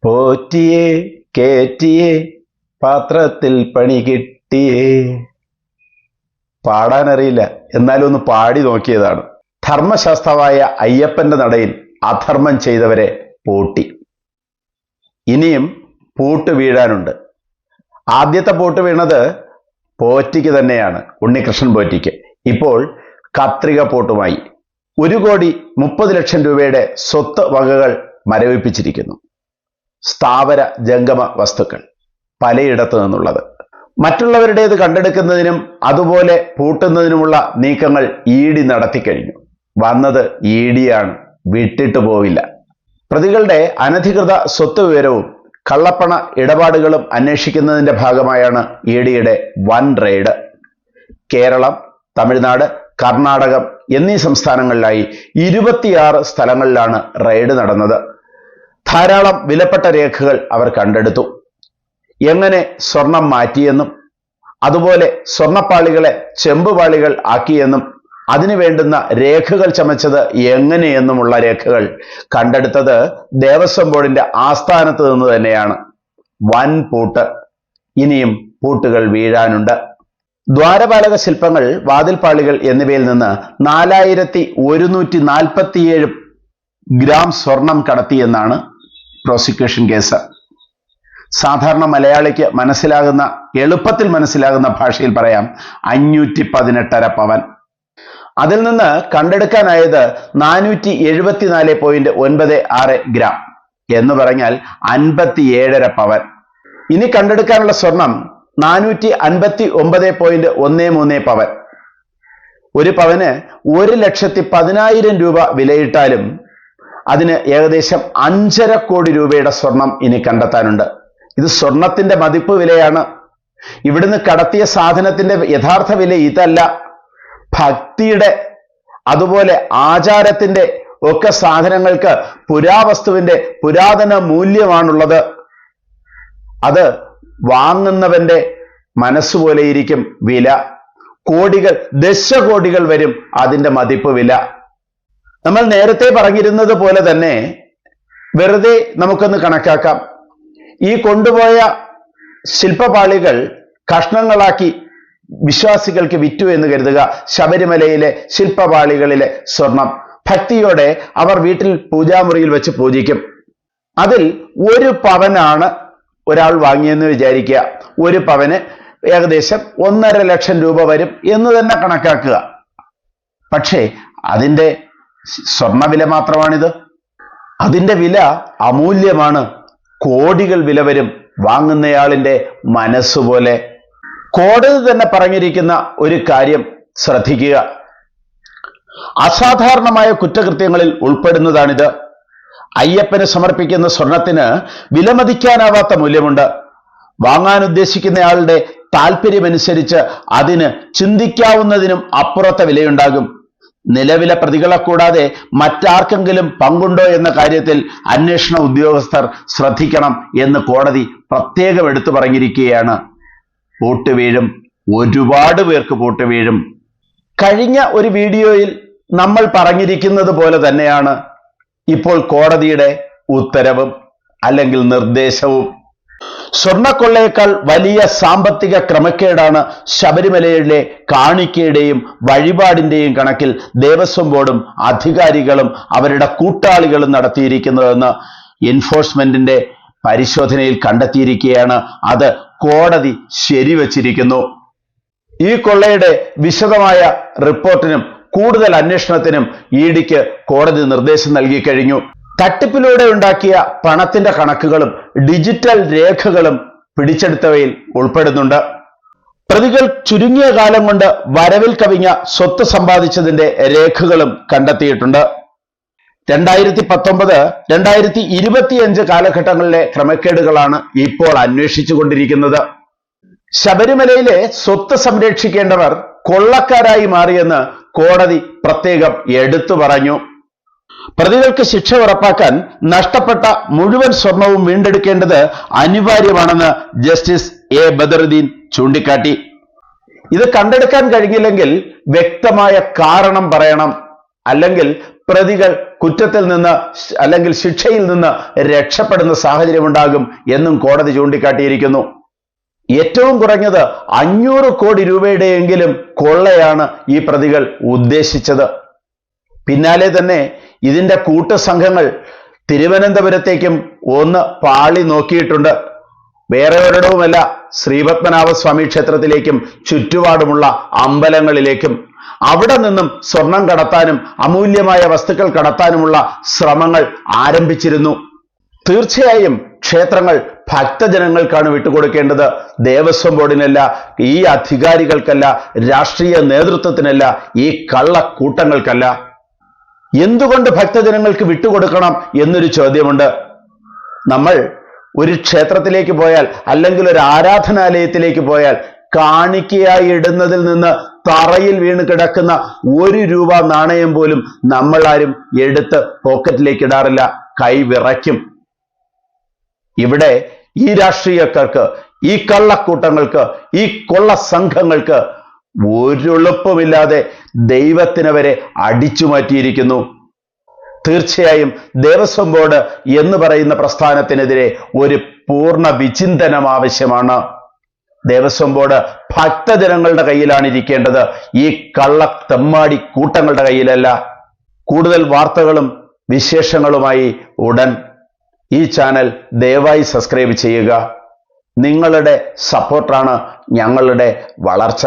പോറ്റിയേ കേറ്റിയേ പാത്രത്തിൽ പണി കിട്ടിയേ. പാടാനറിയില്ല, എന്നാലും ഒന്ന് പാടി നോക്കിയതാണ്. ധർമ്മശാസ്താവായ അയ്യപ്പന്റെ നടയിൽ അധർമ്മം ചെയ്തവരെ പൂട്ടി. ഇനിയും പൂട്ട് വീഴാനുണ്ട്. ആദ്യത്തെ പൂട്ട് വീണത് പോറ്റിക്ക് തന്നെയാണ്, ഉണ്ണികൃഷ്ണൻ പോറ്റിക്ക്. ഇപ്പോൾ കത്രിക പൂട്ടുമായി 1,30,00,000 രൂപയുടെ സ്വത്ത് വകകൾ മരവിപ്പിച്ചിരിക്കുന്നു. സ്ഥാവര ജംഗമ വസ്തുക്കൾ പലയിടത്തു നിന്നുള്ളത്. മറ്റുള്ളവരുടേത് കണ്ടെടുക്കുന്നതിനും അതുപോലെ പൂട്ടുന്നതിനുമുള്ള നീക്കങ്ങൾ ED നടത്തിക്കഴിഞ്ഞു. വന്നത് EDയാണ്, വിട്ടിട്ട് പോവില്ല. പ്രതികളുടെ അനധികൃത സ്വത്ത് വിവരവും കള്ളപ്പണ ഇടപാടുകളും അന്വേഷിക്കുന്നതിന്റെ ഭാഗമായാണ് EDയുടെ വൻ റെയ്ഡ്. കേരളം, തമിഴ്നാട്, കർണാടകം എന്നീ സംസ്ഥാനങ്ങളിലായി 26 സ്ഥലങ്ങളിലാണ് റെയ്ഡ് നടന്നത്. ധാരാളം വിലപ്പെട്ട രേഖകൾ അവർ കണ്ടെടുത്തു. എങ്ങനെ സ്വർണം മാറ്റിയെന്നും അതുപോലെ സ്വർണപ്പാളികളെ ചെമ്പുപാളികൾ ആക്കിയെന്നും അതിനു വേണ്ടുന്ന രേഖകൾ ചമച്ചത് എങ്ങനെയെന്നുമുള്ള രേഖകൾ കണ്ടെടുത്തത് ദേവസ്വം ബോർഡിന്റെ ആസ്ഥാനത്ത് നിന്ന് തന്നെയാണ്. വൻ പൂട്ട്. ഇനിയും പൂട്ടുകൾ വീഴാനുണ്ട്. ദ്വാരപാലക ശില്പങ്ങൾ, വാതിൽപ്പാളികൾ എന്നിവയിൽ നിന്ന് 4147 ഗ്രാം സ്വർണം കടത്തിയെന്നാണ് പ്രോസിക്യൂഷൻ കേസ്. സാധാരണ മലയാളിക്ക് എളുപ്പത്തിൽ മനസ്സിലാകുന്ന ഭാഷയിൽ പറയാം, 518.5 പവൻ. അതിൽ നിന്ന് കണ്ടെടുക്കാനായത് 474.96 ഗ്രാം എന്ന് പറഞ്ഞാൽ 57.5 പവൻ. ഇനി കണ്ടെടുക്കാനുള്ള സ്വർണം 459.13 പവൻ. ഒരു പവന് 1,10,10,000 രൂപ വിലയിട്ടാലും അതിന് ഏകദേശം 5.5 കോടി രൂപയുടെ സ്വർണം ഇനി കണ്ടെത്താനുണ്ട്. ഇത് സ്വർണത്തിന്റെ മതിപ്പ് വിലയാണ്. ഇവിടുന്ന് കടത്തിയ സാധനത്തിന്റെ യഥാർത്ഥ വില ഇതല്ല. ഭക്തിയുടെ അതുപോലെ ആചാരത്തിന്റെ ഒക്കെ സാധനങ്ങൾക്ക് പുരാവസ്തുവിന്റെ പുരാതന മൂല്യമാണുള്ളത്. അത് വാങ്ങുന്നവന്റെ മനസ്സുപോലെയിരിക്കും വില. കോടികൾ, ദശകോടികൾ വരും അതിന്റെ മതിപ്പ് വില. നമ്മൾ നേരത്തെ പറഞ്ഞിരുന്നത് പോലെ തന്നെ വെറുതെ നമുക്കൊന്ന് കണക്കാക്കാം. ഈ കൊണ്ടുപോയ ശില്പപാളികൾ കഷ്ണങ്ങളാക്കി വിശ്വാസികൾക്ക് വിറ്റു എന്ന് കരുതുക. ശബരിമലയിലെ ശില്പപാളികളിലെ സ്വർണം ഭക്തിയോടെ അവർ വീട്ടിൽ പൂജാമുറിയിൽ വെച്ച് പൂജിക്കും. അതിൽ 1 പവനാണ് ഒരാൾ വാങ്ങിയെന്ന് വിചാരിക്കുക. 1 പവന് ഏകദേശം 1.5 ലക്ഷം രൂപ വരും എന്ന് തന്നെ കണക്കാക്കുക. പക്ഷേ അതിൻ്റെ സ്വർണ്ണവില മാത്രമാണിത്. അതിൻ്റെ വില അമൂല്യമാണ്. കോടികൾ വില വരും വാങ്ങുന്നയാളിൻ്റെ മനസ്സുപോലെ. കോടതി തന്നെ പറഞ്ഞിരിക്കുന്ന ഒരു കാര്യം ശ്രദ്ധിക്കുക. അസാധാരണമായ കുറ്റകൃത്യങ്ങളിൽ ഉൾപ്പെടുന്നതാണിത്. അയ്യപ്പന് സമർപ്പിക്കുന്ന സ്വർണത്തിന് വിലമതിക്കാനാവാത്ത മൂല്യമുണ്ട്. വാങ്ങാൻ ഉദ്ദേശിക്കുന്നയാളുടെ താല്പര്യമനുസരിച്ച് അതിന് ചിന്തിക്കാവുന്നതിനും അപ്പുറത്തെ വിലയുണ്ടാകും. നിലവിലെ പ്രതികളെ കൂടാതെ മറ്റാർക്കെങ്കിലും പങ്കുണ്ടോ എന്ന കാര്യത്തിൽ അന്വേഷണ ഉദ്യോഗസ്ഥർ ശ്രദ്ധിക്കണം എന്ന് കോടതി പ്രത്യേകം എടുത്തു പറഞ്ഞിരിക്കുകയാണ്. പൂട്ട് വീഴും, ഒരുപാട് പേർക്ക് പൂട്ട് വീഴും. കഴിഞ്ഞ ഒരു വീഡിയോയിൽ നമ്മൾ പറഞ്ഞിരിക്കുന്നത് പോലെ തന്നെയാണ് ഇപ്പോൾ കോടതിയുടെ ഉത്തരവും അല്ലെങ്കിൽ നിർദ്ദേശവും. സ്വർണ്ണക്കൊള്ളയേക്കാൾ വലിയ സാമ്പത്തിക ക്രമക്കേടാണ് ശബരിമലയിലെ കാണിക്കയുടെയും വഴിപാടിന്റെയും കണക്കിൽ ദേവസ്വം ബോർഡും അധികാരികളും അവരുടെ കൂട്ടാളികളും നടത്തിയിരിക്കുന്നതെന്ന് എൻഫോഴ്സ്മെന്റിന്റെ പരിശോധനയിൽ കണ്ടെത്തിയിരിക്കുകയാണ്. അത് കോടതി ശരിവച്ചിരിക്കുന്നു. ഈ കൊള്ളയുടെ വിശദമായ റിപ്പോർട്ടിനും കൂടുതൽ അന്വേഷണത്തിനും EDക്ക് കോടതി നിർദ്ദേശം നൽകി കഴിഞ്ഞു. തട്ടിപ്പിലൂടെ ഉണ്ടാക്കിയ പണത്തിന്റെ കണക്കുകളും ഡിജിറ്റൽ രേഖകളും പിടിച്ചെടുത്തവയിൽ ഉൾപ്പെടുന്നുണ്ട്. പ്രതികൾ ചുരുങ്ങിയ കാലം കൊണ്ട് വരവിൽ കവിഞ്ഞ സ്വത്ത് സമ്പാദിച്ചതിന്റെ രേഖകളും കണ്ടെത്തിയിട്ടുണ്ട്. 2019, 2025 കാലഘട്ടങ്ങളിലെ ക്രമക്കേടുകളാണ് ഇപ്പോൾ അന്വേഷിച്ചു കൊണ്ടിരിക്കുന്നത്. ശബരിമലയിലെ സ്വത്ത് സംരക്ഷിക്കേണ്ടവർ കൊള്ളക്കാരായി മാറിയെന്ന് കോടതി പ്രത്യേകം എടുത്തു പറഞ്ഞു. പ്രതികൾക്ക് ശിക്ഷ ഉറപ്പാക്കാൻ നഷ്ടപ്പെട്ട മുഴുവൻ സ്വർണവും വീണ്ടെടുക്കേണ്ടത് അനിവാര്യമാണെന്ന് ജസ്റ്റിസ് A. ബദറുദ്ദീൻ ചൂണ്ടിക്കാട്ടി. ഇത് കണ്ടെടുക്കാൻ കഴിഞ്ഞില്ലെങ്കിൽ വ്യക്തമായ കാരണം പറയണം. അല്ലെങ്കിൽ പ്രതികൾ കുറ്റത്തിൽ നിന്ന് അല്ലെങ്കിൽ ശിക്ഷയിൽ നിന്ന് രക്ഷപ്പെടുന്ന സാഹചര്യമുണ്ടാകും എന്നും കോടതി ചൂണ്ടിക്കാട്ടിയിരിക്കുന്നു. ഏറ്റവും കുറഞ്ഞത് 500 കോടി രൂപയുടെയെങ്കിലും കൊള്ളയാണ് ഈ പ്രതികൾ ഉദ്ദേശിച്ചത്. പിന്നാലെ തന്നെ ഇതിന്റെ കൂട്ടുസംഘങ്ങൾ തിരുവനന്തപുരത്തേക്കും ഒന്ന് പാളി നോക്കിയിട്ടുണ്ട്. വേറെ ഒരിടവുമല്ല, ശ്രീപത്മനാഭസ്വാമി ക്ഷേത്രത്തിലേക്കും ചുറ്റുപാടുമുള്ള അമ്പലങ്ങളിലേക്കും. അവിടെ നിന്നും സ്വർണം കടത്താനും അമൂല്യമായ വസ്തുക്കൾ കടത്താനുമുള്ള ശ്രമങ്ങൾ ആരംഭിച്ചിരുന്നു. തീർച്ചയായും ക്ഷേത്രങ്ങൾ ഭക്തജനങ്ങൾക്കാണ് വിട്ടുകൊടുക്കേണ്ടത്, ദേവസ്വം ബോർഡിനല്ല, ഈ അധികാരികൾക്കല്ല, രാഷ്ട്രീയ നേതൃത്വത്തിനല്ല, ഈ കള്ളക്കൂട്ടങ്ങൾക്കല്ല. എന്തുകൊണ്ട് ഭക്തജനങ്ങൾക്ക് വിട്ടുകൊടുക്കണം എന്നൊരു ചോദ്യമുണ്ട്. നമ്മൾ ഒരു ക്ഷേത്രത്തിലേക്ക് പോയാൽ അല്ലെങ്കിൽ ഒരു ആരാധനാലയത്തിലേക്ക് പോയാൽ കാണിക്കയായി ഇടുന്നതിൽ നിന്ന് തറയിൽ വീണ് കിടക്കുന്ന 1 രൂപ നാണയം പോലും നമ്മൾ ആരും എടുത്ത് പോക്കറ്റിലേക്ക് ഇടാറില്ല, കൈ വിറയ്ക്കും. ഇവിടെ ഈ രാഷ്ട്രീയക്കാർക്ക്, ഈ കള്ളക്കൂട്ടങ്ങൾക്ക്, ഈ കൊള്ള സംഘങ്ങൾക്ക് ഒരെളുപ്പമില്ലാതെ ദൈവത്തിനെ വരെ അടിച്ചു മാറ്റിയിരിക്കുന്നു. തീർച്ചയായും ദേവസ്വം ബോർഡ് എന്ന് പറയുന്ന പ്രസ്ഥാനത്തിനെതിരെ ഒരു പൂർണ്ണ വിചിന്തനം ആവശ്യമാണ്. ദേവസ്വം ബോർഡ് ഭക്തജനങ്ങളുടെ കയ്യിലാണ് ഇരിക്കേണ്ടത്, ഈ കള്ള തെമ്മാടി കൂട്ടങ്ങളുടെ കയ്യിലല്ല. കൂടുതൽ വാർത്തകളും വിശേഷങ്ങളുമായി ഉടൻ ഈ ചാനൽ ദയവായി സബ്സ്ക്രൈബ് ചെയ്യുക. നിങ്ങളുടെ സപ്പോർട്ടാണ് ഞങ്ങളുടെ വളർച്ച.